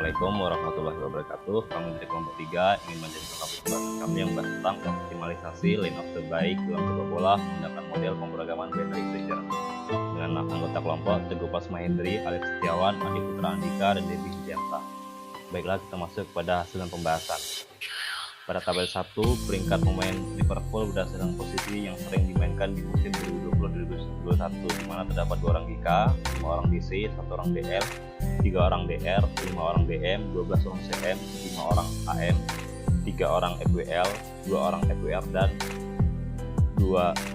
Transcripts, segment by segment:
Assalamualaikum warahmatullahi wabarakatuh. Kami dari kelompok 3 ingin menjadikan topik pembahasan kami yang membahas tentang optimalisasi line of terbaik dalam sepak bola menggunakan model pemrograman binary integer dengan anggota kelompok Teguh Pasma Hendri, Alex Setiawan, Adi Putra Andika, dan Devi Sudianta. Baiklah, kita masuk pada hasil pembahasan. Pada tabel 1, peringkat pemain Liverpool berdasarkan posisi yang sering dimainkan di musim 2020-2021, di mana terdapat 2 orang GK, 5 orang DC, 1 orang DL, 3 orang DR, 5 orang DM, 12 orang CM, 5 orang AM, 3 orang FWL, 2 orang FWR,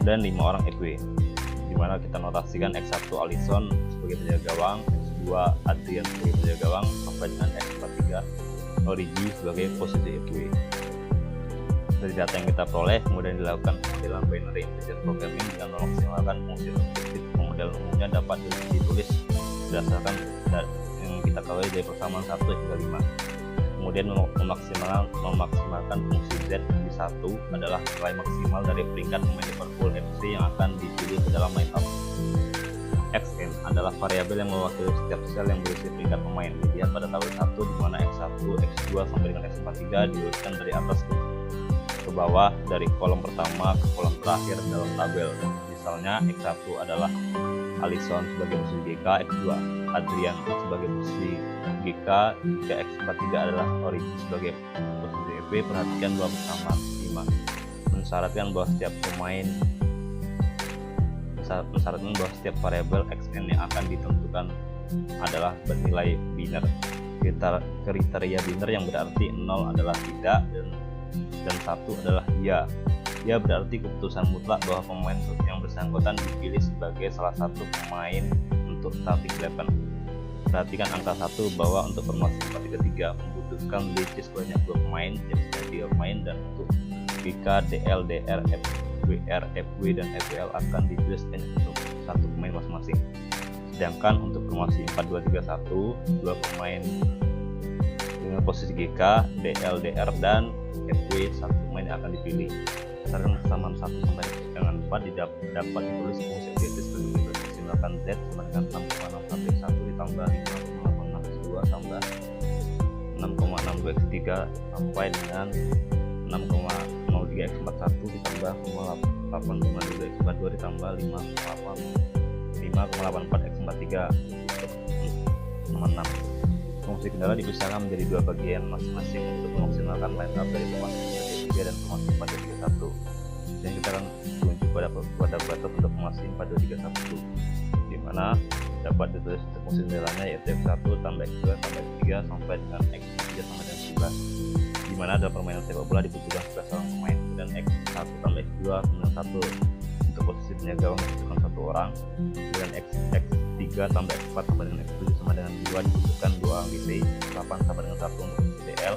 dan 5 orang FW. Di mana kita notasikan X1 Alisson sebagai penjaga gawang, X2 Adrian sebagai penjaga gawang, sampai dengan X43 Origi sebagai posisi FW. Dari data yang kita peroleh, kemudian dilakukan pemodel binary integer programming dengan memaksimalkan fungsi objektif. Pemodel umumnya dapat ditulis berdasarkan yang kita ketahui dari persamaan 1 hingga 5. Kemudian memaksimalkan fungsi Z di 1 adalah nilai maksimal dari peringkat pemain Liverpool FC yang akan dipilih ke dalam line up. Xn adalah variabel yang mewakili setiap sel yang berisi peringkat pemain. Dilihat pada tabel 1 di mana X1, X2 sampai dengan X43 diurutkan dari atas ke bawah dari kolom pertama ke kolom terakhir dalam tabel. Misalnya X1 adalah Alisson sebagai posisi GK, X2 Adrian sebagai posisi GK, jika X43 adalah Origi sebagai posisi FW. Perhatikan bahwa persamaan 5 mensyaratkan bahwa setiap variabel Xn yang akan ditentukan adalah bernilai biner. Kriteria biner yang berarti 0 adalah tidak dan 1 adalah ya. Ya berarti keputusan mutlak bahwa pemain yang bersangkutan dipilih sebagai salah satu pemain untuk starting eleven. Perhatikan angka 1 bahwa untuk formasi 4-3-3 membutuhkan list sebanyak 2 pemain, jadi 3 pemain, dan untuk GK, DL, DR, FWR, FW, dan FWL akan dipilih sebanyak untuk 1 pemain masing-masing. Sedangkan untuk formasi 4-2-3-1, 2 pemain dengan posisi GK, DL, DR, dan FW, 1 pemain yang akan dipilih. Berdasarkan persamaan 1 sampai dengan 4 dapat ditulis fungsi objektif sebagai berikut. Maksimalkan Z sama dengan 6,61 X1 ditambah 5,86 X2 tambah 6,62 X3 sampai dengan 6,03 X41 ditambah 0,852 X42 ditambah 5,84 X43 untuk nomor 6. Fungsi kendala dipisahkan menjadi 2 bagian masing-masing untuk memaksimalkan line up dari formasi 3 dan formasi 4-2-3-1. Dan kita akan tunjuk pada batas untuk formasi 4-2-3-1, di mana dapat ditulis untuk fungsi kendalanya yaitu X1 tambah X2 tambah X3 sampai dengan X3 sampai dengan 11, di mana dalam permainan sepak bola dibutuhkan 11 orang pemain, dan X1 tambah X2 sampai dengan 1 untuk posisi penjaga gawang dibutuhkan 1 orang, dan X3 tambah X4 sampai dengan X7 sama dengan 2 dibutuhkan 2 orang DC, X8 sampai dengan 1 untuk posisi DL,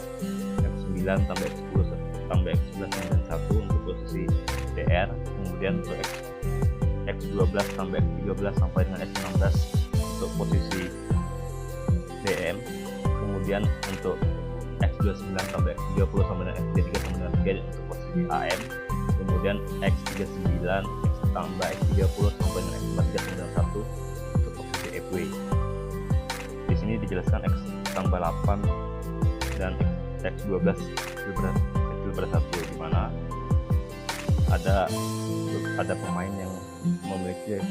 X9 tambah X10 tambah X11 sampai dengan 1 untuk posisi DR, kemudian untuk X12 tambah X13 sampai dengan X16 untuk posisi DM, kemudian untuk X29 tambah X30 sampai dengan X33 sampai dengan 3 untuk posisi AM, kemudian X39 tambah X30 sampai dengan X43 sampai dengan 1 untuk posisi FW. Di sini dijelaskan X tambah 8 dan X12 ber 1, di mana ada pemain yang memiliki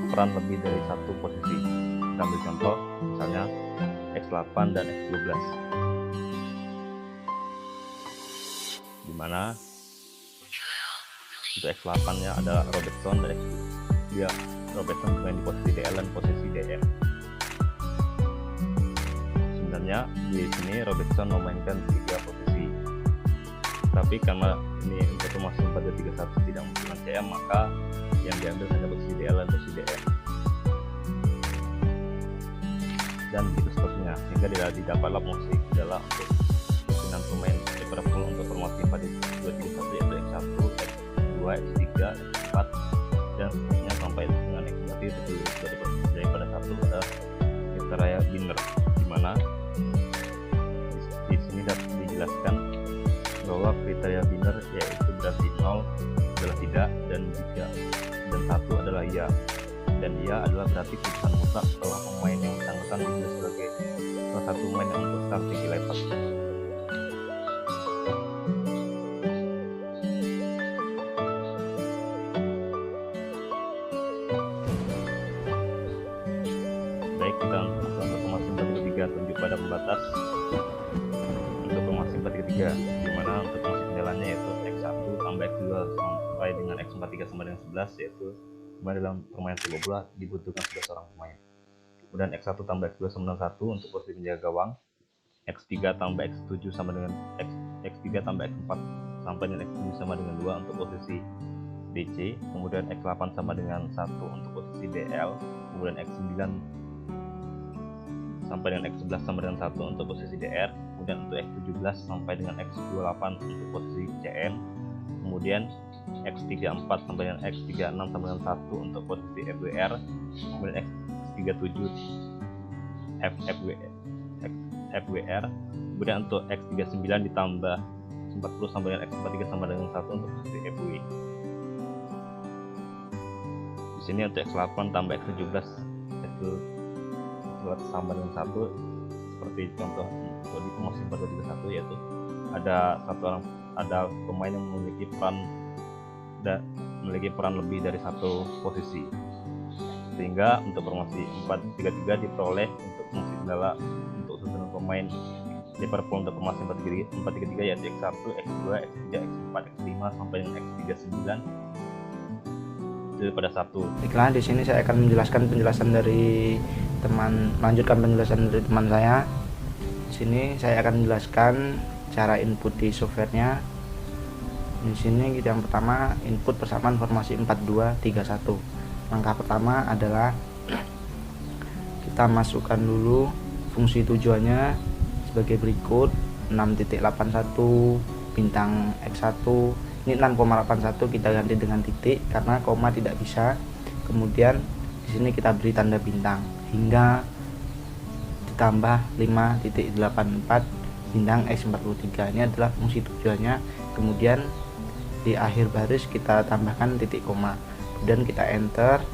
peran lebih dari 1 posisi. Kita ambil contoh misalnya X8 dan X12, di mana untuk X8 nya adalah Robertson dan Robertson bermain di posisi DL dan posisi DM. Sebenarnya di sini Robertson memainkan 3 posisi, tapi karena ini untuk formasi 4-2-3-1 tidak membutuhkan CM, maka yang diambil hanya posisi DL dan posisi DM, dan begitu seterusnya, sehingga didapatlah fungsi kendala untuk susunan pemain Liverpool untuk formasi 4-2-3-1 yaitu X1, X2, X3, X4, dan seterusnya sampai dengan X berarti itu daripada 1 ada kriteria biner, di mana di sini dapat dijelaskan bahwa kriteria biner yaitu berarti 0 adalah tidak dan 1 adalah ya. dan dia adalah berarti keputusan mutlak bahwa pemain yang bersangkutan dipilih sebagai salah satu pemain yang untuk starting 11. Baik, kita untuk formasi 4-3 tunjuk pada pembatas. Untuk formasi 4-3, dimana untuk fungsi kendalanya yaitu X1 tambah X2 sampai dengan X43 sama dengan 11, yaitu dimana dalam permainan sepak bola dibutuhkan 11 orang pemain. Kemudian X1 tambah X2 sama dengan 1 untuk posisi penjaga gawang, X3 tambah X7 sama dengan X3 tambah X4 sampai dengan X7 sama dengan 2 untuk posisi DC, kemudian X8 sama dengan 1 untuk posisi DL, kemudian X9 sampai dengan X11 sama dengan 1 untuk posisi DR, kemudian untuk X17 sampai dengan X28 untuk posisi CM, kemudian X34 sampai dengan X36 sampai dengan 1 untuk posisi FWR, kemudian X37 FWR, kemudian untuk X39 ditambah 40 sampai dengan X43 sama dengan 1 untuk posisi FW. Di sini untuk X8 tambah X17 itu sama dengan 1, seperti contoh untuk di formasi 4-2-3-1, yaitu ada pemain yang memiliki peran lebih dari satu posisi, sehingga untuk formasi 4-3-3 diperoleh untuk fungsi kendala untuk susunan pemain Liverpool untuk formasi 4-3-3 yaitu X1, X2, X3, X4, X5 sampai dengan X39 pada 1. Baiklah, di sini saya akan menjelaskan penjelasan dari melanjutkan penjelasan dari teman saya. Di sini saya akan menjelaskan cara input di softwarenya. Di sini yang pertama input persamaan formasi 4-2-3-1. Langkah pertama adalah kita masukkan dulu fungsi tujuannya sebagai berikut: 6.81 bintang X1. Ini 6,81 kita ganti dengan titik karena koma tidak bisa. Kemudian di sini kita beri tanda bintang hingga ditambah 5.84 bintang X43. Ini adalah fungsi tujuannya. Kemudian di akhir baris kita tambahkan titik koma. Kemudian kita enter,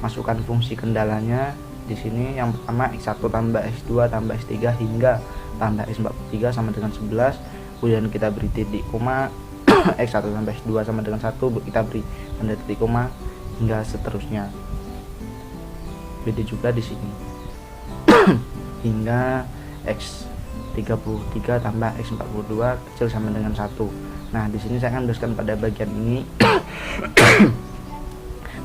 masukkan fungsi kendalanya. Di sini yang pertama X1 tambah X2 tambah X3 hingga tambah X43 sama dengan 11. Kemudian kita beri titik koma. X1 sampai X2 sama dengan 1, kita beri tanda titik koma hingga seterusnya. Beda juga di sini. Hingga X33 tambah X42 kecil sama dengan 1. Nah, di sini saya akan jelaskan pada bagian ini.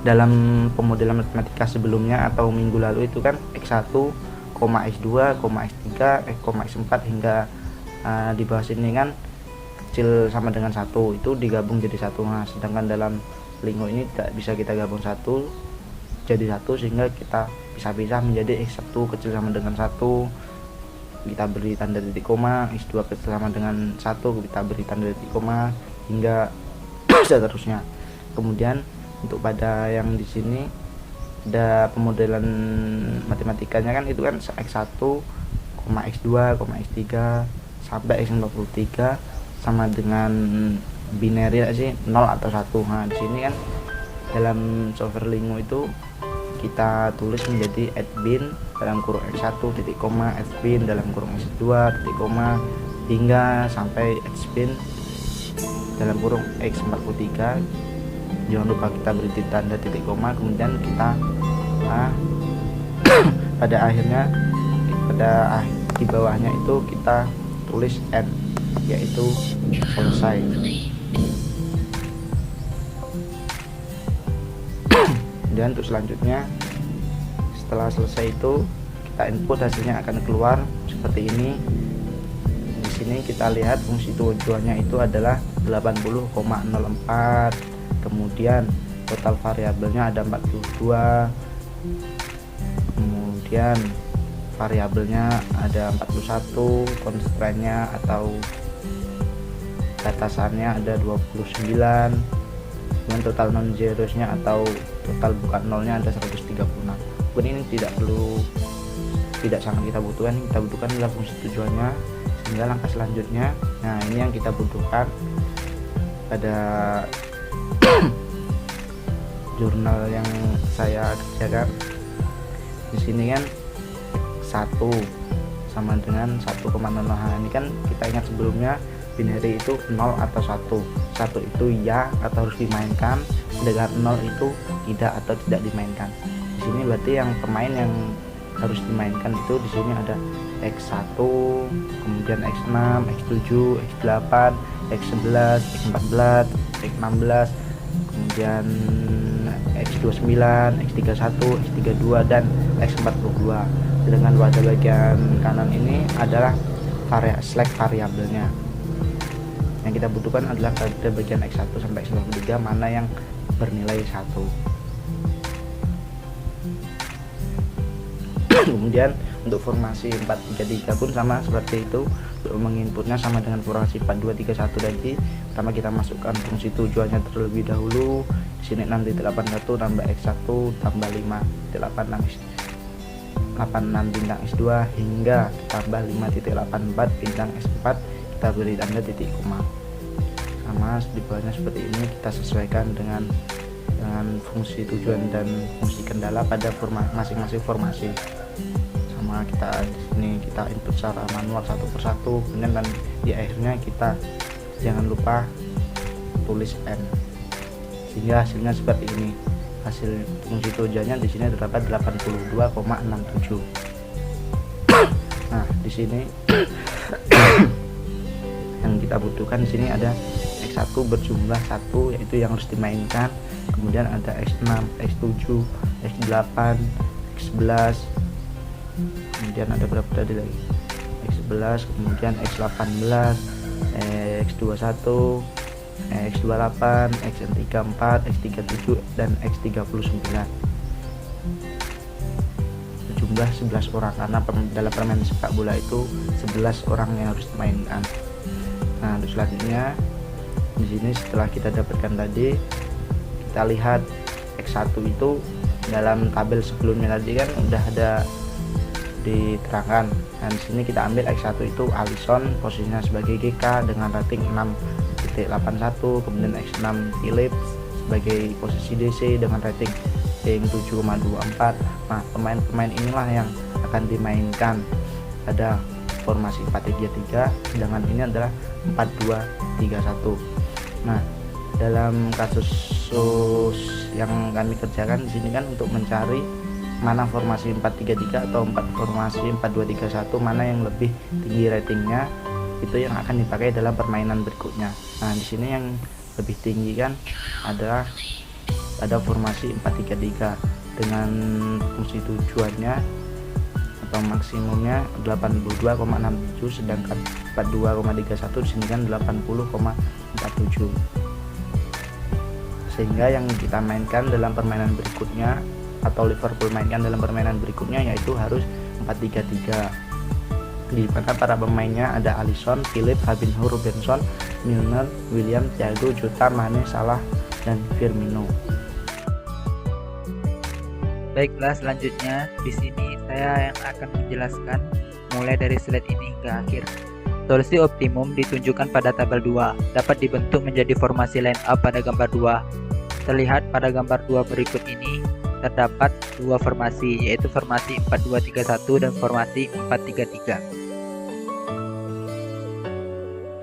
Dalam pemodelan matematika sebelumnya atau minggu lalu itu kan X1, X2, X3, X4 hingga di bawah sini kan kecil sama dengan 1 itu digabung jadi 1. Nah, sedangkan dalam Lingo ini tidak bisa kita gabung jadi 1 sehingga kita pisah-pisah menjadi X1 kecil sama dengan 1, kita beri tanda titik koma, X2 kecil sama dengan 1, kita beri tanda titik koma hingga seterusnya. Kemudian untuk pada yang di sini ada pemodelan matematikanya kan itu kan X1, X2, X3 sampai X43 sama dengan binary sih 0 atau 1. Nah, di sini kan dalam software Lingo itu kita tulis menjadi @bin dalam kurung X1 titik koma, @bin dalam kurung X2 titik koma hingga sampai @bin dalam kurung X43. Jangan lupa kita beri tanda titik koma, kemudian kita pada akhirnya di bawahnya itu kita tulis N, yaitu selesai. Dan untuk selanjutnya setelah selesai itu kita input, hasilnya akan keluar seperti ini. Di sini kita lihat fungsi tujuannya itu adalah 80,04. Kemudian total variabelnya ada 42. Kemudian variabelnya ada 41, constraint-nya atau batasannya ada 29, dengan total non zeros-nya atau total bukan nolnya ada 136. Mungkin ini tidak sangat kita butuhkan. Kita butuhkan adalah fungsi tujuannya, sehingga langkah selanjutnya, nah ini yang kita butuhkan pada jurnal yang saya kerjakan. Di sini kan 1 sama dengan 1,00. Ini kan kita ingat sebelumnya binary itu 0 atau 1 itu ya atau harus dimainkan, sedangkan 0 itu tidak atau tidak dimainkan. Di sini berarti yang pemain yang harus dimainkan itu di sini ada X1, kemudian X6, X7, X8, X11, X14, X16, kemudian X29, X31, X32 dan X42. Sedangkan pada bagian kanan ini adalah select variabelnya. Yang kita butuhkan adalah pada bagian X1 sampai X93 mana yang bernilai 1. Kemudian untuk formasi 433 pun sama seperti itu. Untuk menginputnya sama dengan formasi 4231 tadi. Pertama kita masukkan fungsi tujuannya terlebih dahulu. Di sini 6.81 tambah X1 tambah 5.86 bintang S2 hingga tambah 5.84 bintang S4, kita beri tanda titik koma. Sama di bawahnya seperti ini, kita sesuaikan dengan fungsi tujuan dan fungsi kendala pada masing-masing formasi. Sama kita di sini kita input secara manual satu persatu, kemudian dan di akhirnya kita jangan lupa tulis N sehingga hasilnya seperti ini. Hasil fungsi tujuannya di sini terdapat 82,67. Nah, di sini yang kita butuhkan di sini ada X1 berjumlah 1 yaitu yang harus dimainkan. Kemudian ada X6, X7, X8, X11. Kemudian ada berapa tadi lagi? X11, kemudian X18, X21, X28, X34, X37 dan X39. Jumlah 11 orang karena dalam permainan sepak bola itu 11 orang yang harus dimainkan. Nah, untuk selanjutnya di sini setelah kita dapatkan tadi, kita lihat X1 itu dalam tabel sebelumnya tadi kan udah ada diterangkan. Dan di sini kita ambil X1 itu Alisson, posisinya sebagai GK dengan rating 6.81, kemudian X6 Philips sebagai posisi DC dengan rating 7,24. Nah, pemain-pemain inilah yang akan dimainkan pada formasi 4-3-3, sedangkan ini adalah 4-2-3-1. Nah, dalam kasus yang kami kerjakan di sini kan untuk mencari mana formasi 4-3-3 atau formasi 4-2-3-1 mana yang lebih tinggi ratingnya, itu yang akan dipakai dalam permainan berikutnya. Nah, di sini yang lebih tinggi kan adalah ada formasi 4-3-3 dengan fungsi tujuannya atau maksimumnya 82,67, sedangkan 42,31 di sini kan 80,47. Sehingga yang kita mainkan dalam permainan berikutnya atau Liverpool mainkan dalam permainan berikutnya yaitu harus 4-3-3, di mana para pemainnya ada Alisson, Philip, Fabinho, Robertson, Milner, William, Thiago, Jota, Mane, Salah dan Firmino. Baiklah, selanjutnya di sini saya yang akan menjelaskan mulai dari slide ini hingga akhir. Solusi optimum ditunjukkan pada tabel 2, dapat dibentuk menjadi formasi line up pada gambar 2. Terlihat pada gambar 2 berikut ini terdapat dua formasi, yaitu formasi 4-2-3-1 dan formasi 4-3-3.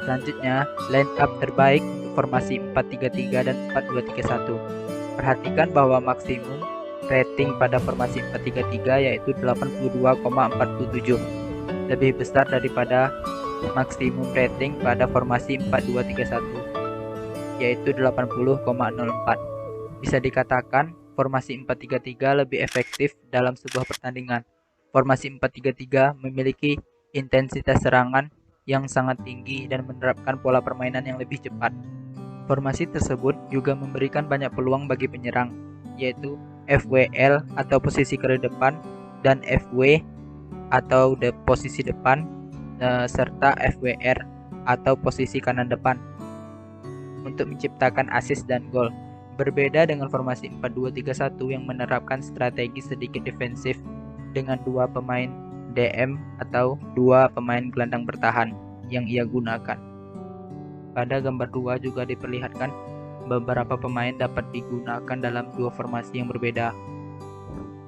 Selanjutnya, line up terbaik untuk formasi 4-3-3 dan 4-2-3-1. Perhatikan bahwa maksimum rating pada formasi 4-3-3 yaitu 82,47, lebih besar daripada maksimum rating pada formasi 4-2-3-1 yaitu 80,04. Bisa dikatakan formasi 4-3-3 lebih efektif dalam sebuah pertandingan. Formasi 4-3-3 memiliki intensitas serangan yang sangat tinggi dan menerapkan pola permainan yang lebih cepat. Formasi tersebut juga memberikan banyak peluang bagi penyerang, yaitu FWL atau posisi ke depan dan FW atau posisi depan, serta FWR atau posisi kanan depan untuk menciptakan assist dan gol. Berbeda dengan formasi 4-2-3-1 yang menerapkan strategi sedikit defensif dengan dua pemain DM atau dua pemain gelandang bertahan yang ia gunakan. Pada gambar 2 juga diperlihatkan beberapa pemain dapat digunakan dalam dua formasi yang berbeda.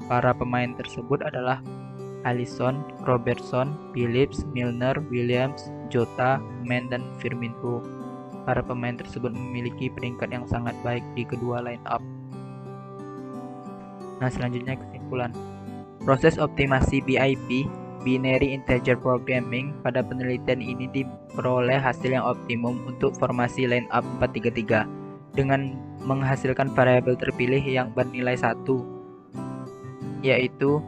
Para pemain tersebut adalah Alisson, Robertson, Phillips, Milner, Williams, Jota, Mané, dan Firmino. Para pemain tersebut memiliki peringkat yang sangat baik di kedua line up. Nah, selanjutnya kesimpulan. Proses optimasi BIP, Binary Integer Programming, pada penelitian ini diperoleh hasil yang optimum untuk formasi line up 4-3-3 dengan menghasilkan variabel terpilih yang bernilai 1, yaitu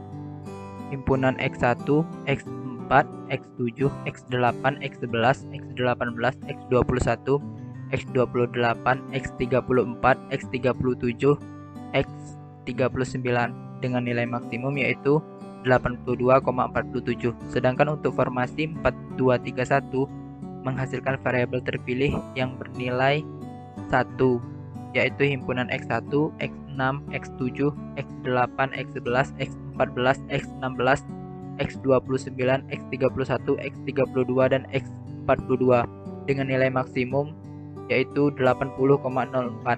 himpunan X1, X4, X7, X8, X11, X18, X21, X28, X34, X37, X39 dengan nilai maksimum yaitu 82,47. Sedangkan untuk formasi 4-2-3-1 menghasilkan variabel terpilih yang bernilai 1, yaitu himpunan X1, X6, X7, X8, X11, X14, X16, X29, X31, X32, dan X42 dengan nilai maksimum yaitu 80,04.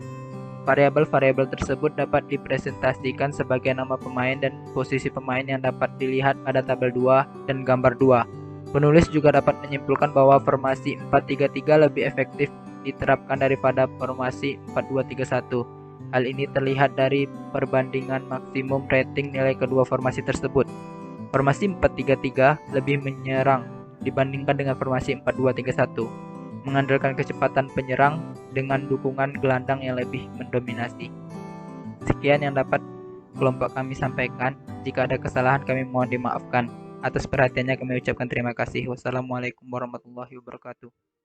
Variabel-variabel tersebut dapat dipresentasikan sebagai nama pemain dan posisi pemain yang dapat dilihat pada tabel 2 dan gambar 2. Penulis juga dapat menyimpulkan bahwa formasi 4-3-3 lebih efektif diterapkan daripada formasi 4-2-3-1. Hal ini terlihat dari perbandingan maksimum rating nilai kedua formasi tersebut. Formasi 4-3-3 lebih menyerang dibandingkan dengan formasi 4-2-3-1, mengandalkan kecepatan penyerang dengan dukungan gelandang yang lebih mendominasi. Sekian yang dapat kelompok kami sampaikan. Jika ada kesalahan kami mohon dimaafkan. Atas perhatiannya kami ucapkan terima kasih. Wassalamualaikum warahmatullahi wabarakatuh.